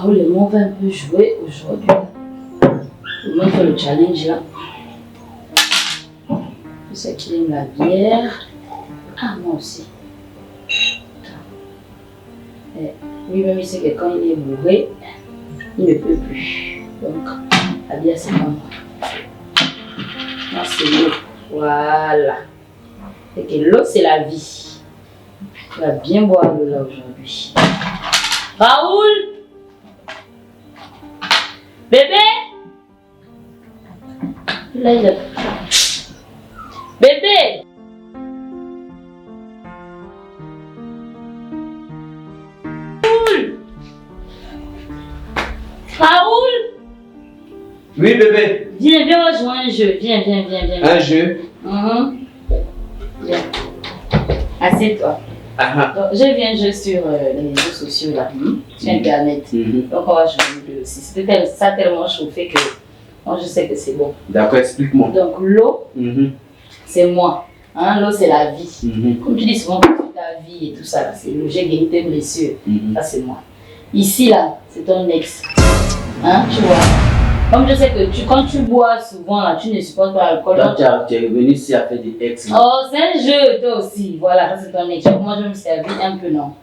Raoul et moi, on va un peu jouer aujourd'hui. On va faire le challenge là. Je sais qu'il aime la bière. Ah, moi aussi. Lui-même, il sait que quand il est bourré, il ne peut plus. Donc, la bière, c'est pas moi. Moi, c'est l'eau. Voilà. Et que l'eau, c'est la vie. Tu vas bien boire l'eau là aujourd'hui. Raoul! Bébé! Là, il a... Bébé! Raoul! Oui, bébé. Viens, on va jouer un jeu. Viens. Un jeu? Viens. Assieds-toi. Donc, je viens jouer sur les réseaux sociaux là, sur Internet. Donc on va jouer aussi. C'était ça tellement chauffé que moi je sais que c'est bon. D'accord, explique-moi. Donc l'eau, c'est moi. Hein, l'eau c'est la vie. Comme tu dis souvent, ta vie et tout ça, c'est l'eau. J'ai gagné tes blessures. Ça c'est moi. Ici là, c'est ton ex. Hein, tu vois. Comme je sais que quand tu bois souvent, là, tu ne supportes pas l'alcool. Toi, tu es venu ici à faire des ex. Oh, c'est un jeu, toi aussi. Voilà, ça c'est ton ex. Moi, je vais me servir un peu, non.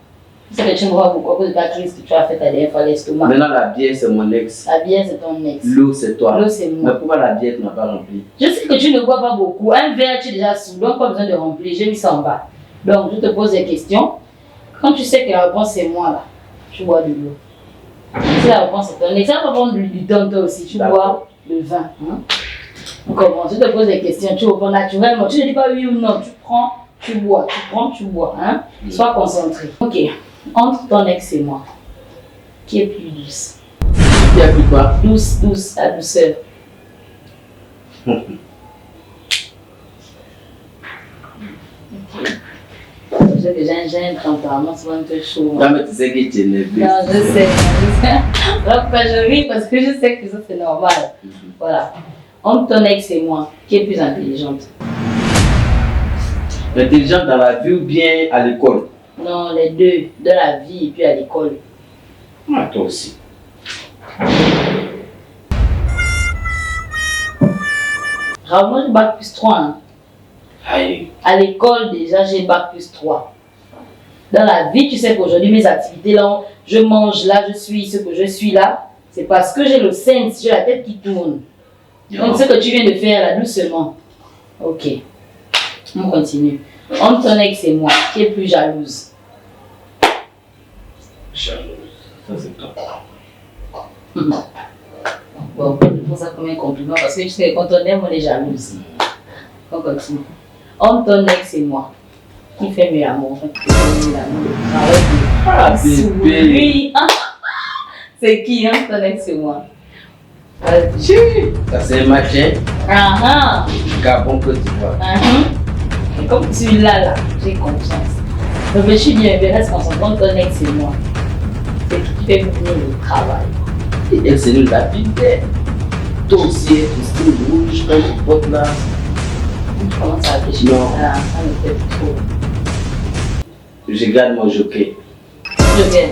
Tu sais que tu me vois beaucoup à cause de ta crise que tu as faite la dernière fois à l'estomac. Maintenant, la bière, c'est mon ex. La bière, c'est ton ex. L'eau, c'est toi. L'eau, c'est moi. Mais pourquoi la bière, tu n'as pas rempli? Je sais que tu ne bois pas beaucoup. Un verre, tu es déjà sous. Donc, pas besoin de remplir. J'ai mis ça en bas. Donc, je te pose des questions. Quand tu sais que la réponse c'est moi, là, tu bois de l'eau. Si la réponse c'est ton ex, ça va prendre du temps, toi aussi. Tu bois le vin. On commence. Je te pose des questions. Tu réponds naturellement. Tu ne dis pas oui ou non. Tu prends, tu bois. Tu prends, tu bois. Hein? Sois concentré. Ok. Entre ton ex et moi, qui est plus douce? Qui a plus quoi? Douce, la douceur. Je sais que j'ai un tempérament souvent un peu chaud. Non, mais tu sais que tu es nerveux. Non, je sais. Donc, je ris parce que je sais que ça c'est normal. Voilà. Entre ton ex et moi, qui est plus intelligente? Intelligente dans la vie ou bien à l'école? Non, les deux. De la vie et puis à l'école. Ah, toi aussi. Alors, moi, j'ai bac plus 3. Hein. Aïe. À l'école, déjà, j'ai bac plus 3. Dans la vie, tu sais qu'aujourd'hui, mes activités, là, je mange là, je suis ce que je suis là. C'est parce que j'ai le sens, j'ai la tête qui tourne. Donc, ce que tu viens de faire là, doucement. Ok. On continue. Entre ton ex et moi, qui est plus jalouse? Jalouse. Ça, c'est toi. Bon, je prends ça comme un compliment parce que tu sais, quand on aime, on est jalouse. On continue. Entre ton ex et moi, qui fait mieux l'amour? Enfin, qui fait mieux l'amour? Ah, bébé. Oui. C'est qui, hein, ton ex et moi? Ça, c'est un match, hein? Ah ah. Gabon, Côte d'Ivoire. Et comme tu l'as là, j'ai confiance. Réfléchis bien, mais reste concentré entre ton ex et moi. C'est qui fait mieux le travail. Et elle, c'est nous la vie. Toi aussi, tu es rouge, quand tu portes là. Tu commences à réfléchir. Non. Ah, ça me fait trop. Je garde mon joker. Joker.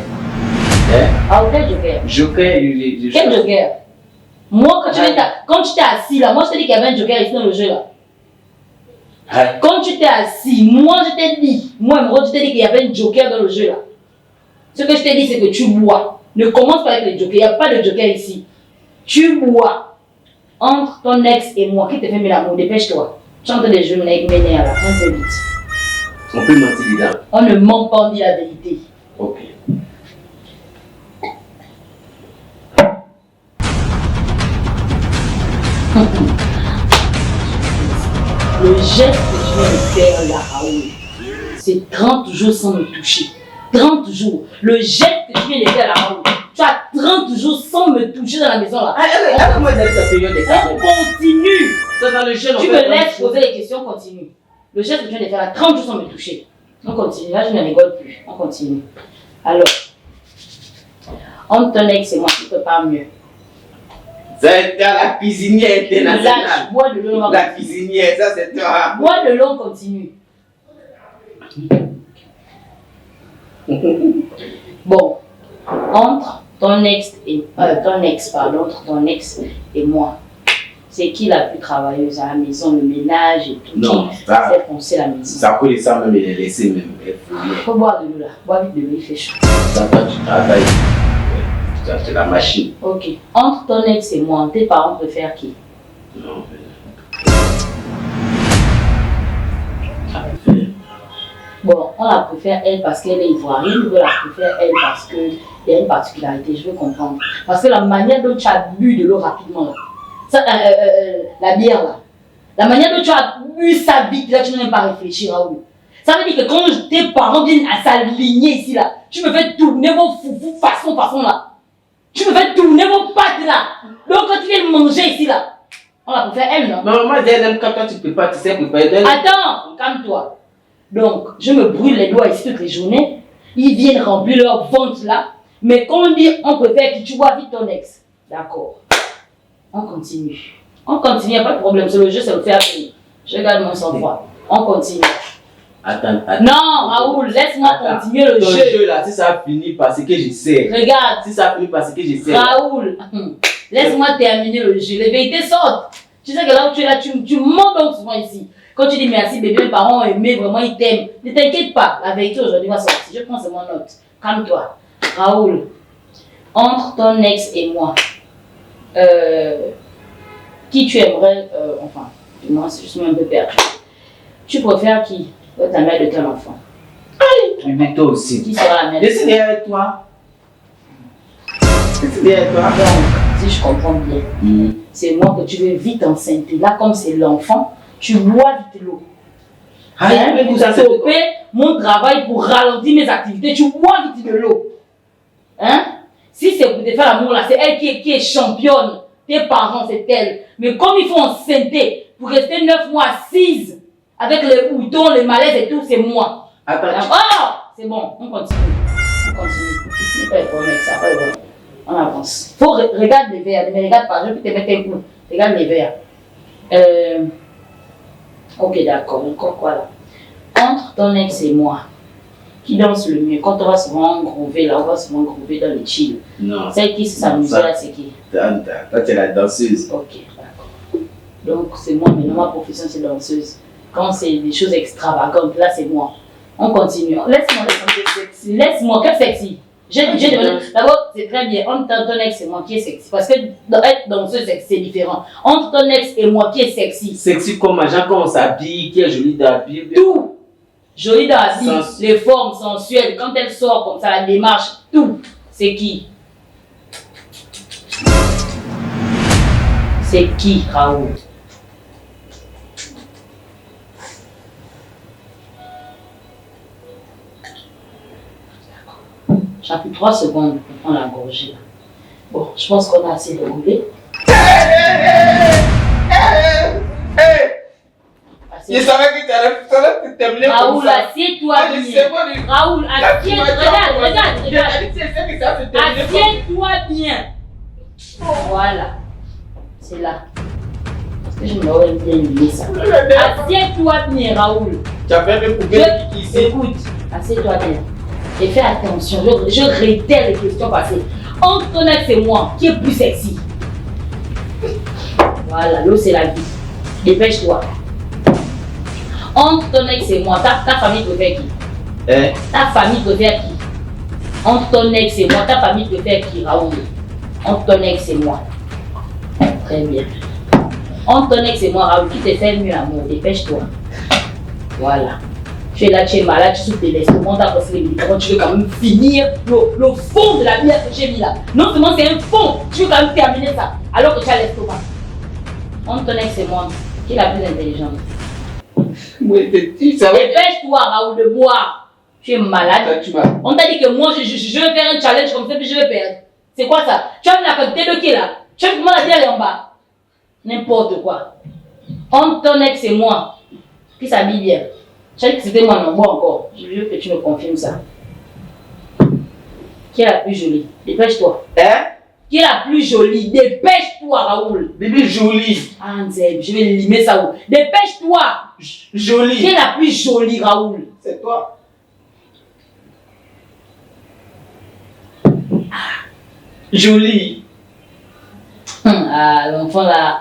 Hein? Ah, quel joker? Joker, Quel joker? Moi, quand tu t'es assis là, moi je t'ai dit qu'il y avait un joker ici dans le jeu là. Aïe. Quand tu t'es assis, moi je t'ai dit, je t'ai dit qu'il y avait un joker dans le jeu là. Ce que je t'ai dit, c'est que tu bois. Ne commence pas avec le joker, il n'y a pas de joker ici. Tu bois. Entre ton ex et moi, qui te fait mieux l'amour, dépêche-toi. Tu es en train de jouer avec mes nerfs là, un peu vite. On peut mentir dedans. On ne ment pas, on dit la vérité. Ok. Le geste que tu viens de faire là, Raoul, c'est 30 jours sans me toucher. 30 jours. Le geste que tu viens de faire là, Raoul, tu as 30 jours sans me toucher dans la maison là. Comment elle a sa période de On continue. Ça dans le jeu, Tu me laisses poser les questions, on continue. Le geste que tu viens de faire là, 30 jours sans me toucher. On continue. Là, je ne rigole plus. On continue. Alors, entre ton ex et moi, tu peux pas mieux. C'est la cuisinière internationale. Là, bois de l'eau. La cuisinière, ça c'est toi. Bois de l'eau, on continue. Bon, entre ton ex entre ton ex et moi, c'est qui la plus travailleuse à la maison, le ménage et tout? Non, qui ça, sait penser la maison? ça peut ça même les laisser même. Faut boire de l'eau là, bois vite de l'eau, il fait chaud. Ça toi tu travailles. Tu achètes la machine. Ok. Entre ton ex et moi, tes parents préfèrent qui? Non, Bon, on la préfère elle parce qu'elle est ivoirienne, ou on la préfère elle parce qu'il y a une particularité, je veux comprendre. Parce que la manière dont tu as bu de l'eau rapidement, là, ça, la bière là, la manière dont tu as bu ça vite, là tu n'as même pas réfléchi, Raoul. Ça veut dire que quand tes parents viennent à s'aligner ici là, tu me fais tourner vos foufous façon là. Tu me fais tourner vos pattes là. Donc quand tu viens manger ici là, on la préfère elle, non? non, moi elle quand toi tu peux pas, tu sais préparer. Attends, calme-toi. Donc, je me brûle les doigts ici toutes les journées. Ils viennent remplir leur ventre là. Mais quand on dit on préfère que tu vois vite ton ex. D'accord. On continue. On continue, il n'y a pas de problème. C'est le jeu, c'est le faire payer. Je garde mon sang-froid. On continue. Attends. Non, Raoul, laisse-moi continuer le Ton jeu. jeu là, si ça a fini par ce que je sais. Regarde. Si ça a fini par ce que je sais. Raoul, laisse-moi terminer le jeu. Les vérités sortent. Tu sais que là où tu es là, tu mens donc souvent ici. Quand tu dis merci bébé, mes parents ont aimé, vraiment ils t'aiment. Ne t'inquiète pas, la vérité aujourd'hui va sortir. Je prends seulement note. Calme-toi. Raoul, entre ton ex et moi, qui tu aimerais, enfin, moi je suis un peu perdu. Tu préfères qui? Ta mère de quel enfant? Mais toi aussi. Qui sera la mère? Je suis derrière toi. Je suis derrière toi. Donc, si je comprends bien, c'est moi que tu veux vite enceinte. Là, comme c'est l'enfant, tu bois vite l'eau. Pour stopper mon travail, pour ralentir mes activités, tu bois vite de l'eau. Hein? Si c'est pour te faire l'amour là, c'est elle qui est championne. Tes parents, c'est elle. Mais comme il faut enceinte pour rester 9 mois assise avec les boutons, les malaises et tout, c'est moi. Attends. Oh! C'est bon, on continue. C'est pas le problème, ça, pas le problème. On avance. Faut regarde les verres, ne me regarde pas, je peux te mettre un coup. Regarde les verres. Ok, d'accord, encore quoi là? Entre ton ex et moi, qui danse le mieux? Quand on va souvent groover là, on va souvent groover dans les chill. Non. C'est qui s'amuse là, c'est qui? Toi, tu es la danseuse. Ok, d'accord. Donc, c'est moi, maintenant ma profession c'est danseuse. Quand c'est des choses extravagantes, là c'est moi. On continue. Laisse-moi, quel sexy? D'abord, c'est très bien. Entre ton ex et moi, qui est sexy? Parce que être danseuse, c'est différent. Entre ton ex et moi, qui est sexy? Sexy comme agent, quand on s'habille, qui est jolie d'habiller. Tout! Jolie dans la vie, les formes sensuelles, quand elle sort comme ça, la démarche, tout. C'est qui? C'est qui, Raoul? J'ai plus 3 secondes pour prendre la gorgée. Bon, je pense qu'on a assez roulé. Je savais que tu allais terminer comme ça. Raoul, assieds-toi bien. Raoul, assieds-toi. Regarde. Assieds-toi bien. Voilà. C'est là. Parce que je m'aurais bien aimé ça. Assieds-toi bien, Raoul. Tu as fait pour bien ici. Écoute, assieds-toi bien. Et fais attention, je réitère les questions passées. Entre ton ex et moi, qui est plus sexy? Voilà, l'eau c'est la vie. Dépêche-toi. Entre ton ex et moi, ta famille préfère qui? Ta famille préfère qui? Entre ton ex et moi, ta famille préfère qui, Raoul? Entre ton ex et moi. Très bien. Entre ton ex et moi, Raoul, qui te fait mieux amour? Dépêche-toi. Voilà. Tu es là, tu es malade, tu souffres de l'estomac, tu as passé les médicaments, tu veux quand même finir le fond de la bière que j'ai mis là. Non seulement c'est un fond, tu veux quand même terminer ça, alors que tu as l'estomac. Entre ton ex et moi, qui est la plus intelligente? Dépêche-toi, Raoul, de boire. Tu es malade. On t'a dit que moi, je vais faire un challenge comme ça, puis je vais perdre. C'est quoi ça? Tu as mis la quantité de qui là? Tu as vu comment la bière est en bas? N'importe quoi. Entre ton ex et moi, qui s'habille bien? Je sais que c'était moi, non, bon encore. Je veux que tu me confirmes ça. Qui est la plus jolie? Dépêche-toi. Qui est la plus jolie? Dépêche-toi, Raoul. Bébé jolie. Ah, Nzeb, je vais limer ça où? Dépêche-toi. Jolie. Qui est la plus jolie, Raoul? C'est toi. Jolie. Ah, l'enfant là.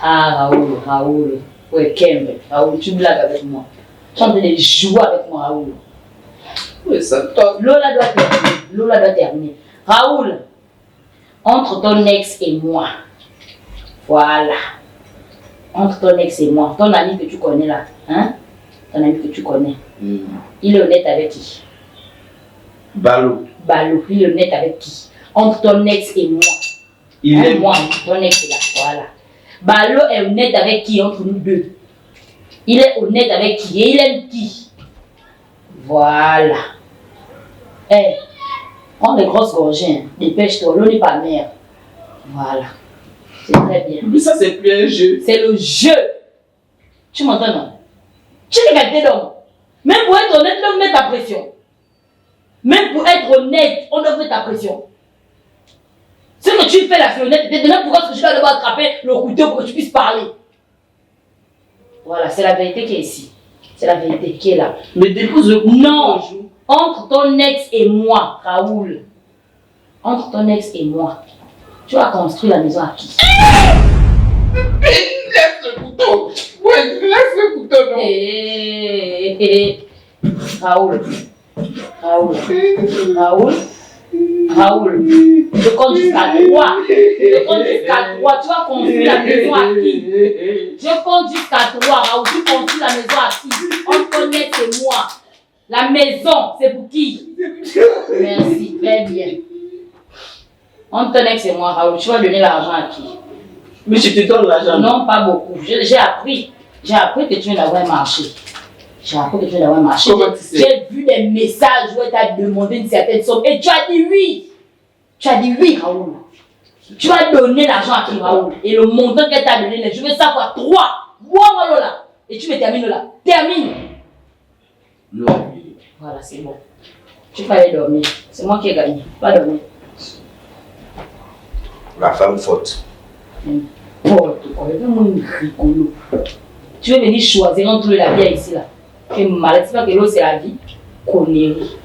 Ah, Raoul. Ouais, Kembe. Raoul, tu blagues avec moi. Tu es en train de jouer avec moi, Raoul. Oui, ça toi. Lola doit terminer. Raoul, entre ton ex et moi. Voilà. Entre ton ex et moi. Ton ami que tu connais là. Hein? Ton ami que tu connais. Il est honnête avec qui? Ballot. Il est honnête avec qui? Entre ton ex et moi. Il aime moi, ton ex est là. Voilà. Ballot est honnête avec qui entre nous deux? Il est honnête avec qui? Et il aime qui? Voilà. Eh, prends les grosses gorgées. Hein. Dépêche-toi, l'eau n'est pas mère. Voilà. C'est très bien. Mais ça, c'est plus un jeu. C'est le jeu. Tu m'entends, non? Tu es gâté d'homme. Même pour être honnête, on doit mettre ta pression. Même pour être honnête, on doit mettre ta pression. Ce que tu fais la honnête, maintenant pourquoi est-ce que je dois devoir attraper le couteau pour que tu puisses parler? Voilà, c'est la vérité qui est ici. C'est la vérité qui est là. Mais dépose le couteau. Non! Entre ton ex et moi, Raoul. Entre ton ex et moi. Tu vas construire la maison à qui? Laisse le couteau. Ouais, laisse le couteau, non. Raoul. Je compte jusqu'à 3. Je compte jusqu'à 3. Tu vas construire la maison à qui? Je compte jusqu'à 3, Raoul. Tu construis la maison à qui? Entre ton ex et moi. La maison, c'est pour qui? Merci, très bien. Entre ton ex et moi, Raoul, tu vas donner l'argent à qui? Mais je te donne l'argent. Non, pas beaucoup. J'ai appris. J'ai appris que tu viens d'avoir marché. Comment tu sais? J'ai vu des messages où tu as demandé une certaine somme et tu as dit oui. Tu as dit oui, Raoul. Tu vas donner l'argent à qui, Raoul? Et le montant qu'elle t'a donné, je veux savoir 3. Moi, Lola. Et tu me termines là. Termine. Non. Voilà, c'est bon. Tu peux aller dormir. C'est moi qui ai gagné. Va dormir. La femme forte. Tu veux venir choisir entre la vie ici là. Tu es malade, c'est pas que l'eau c'est la vie. Connerie.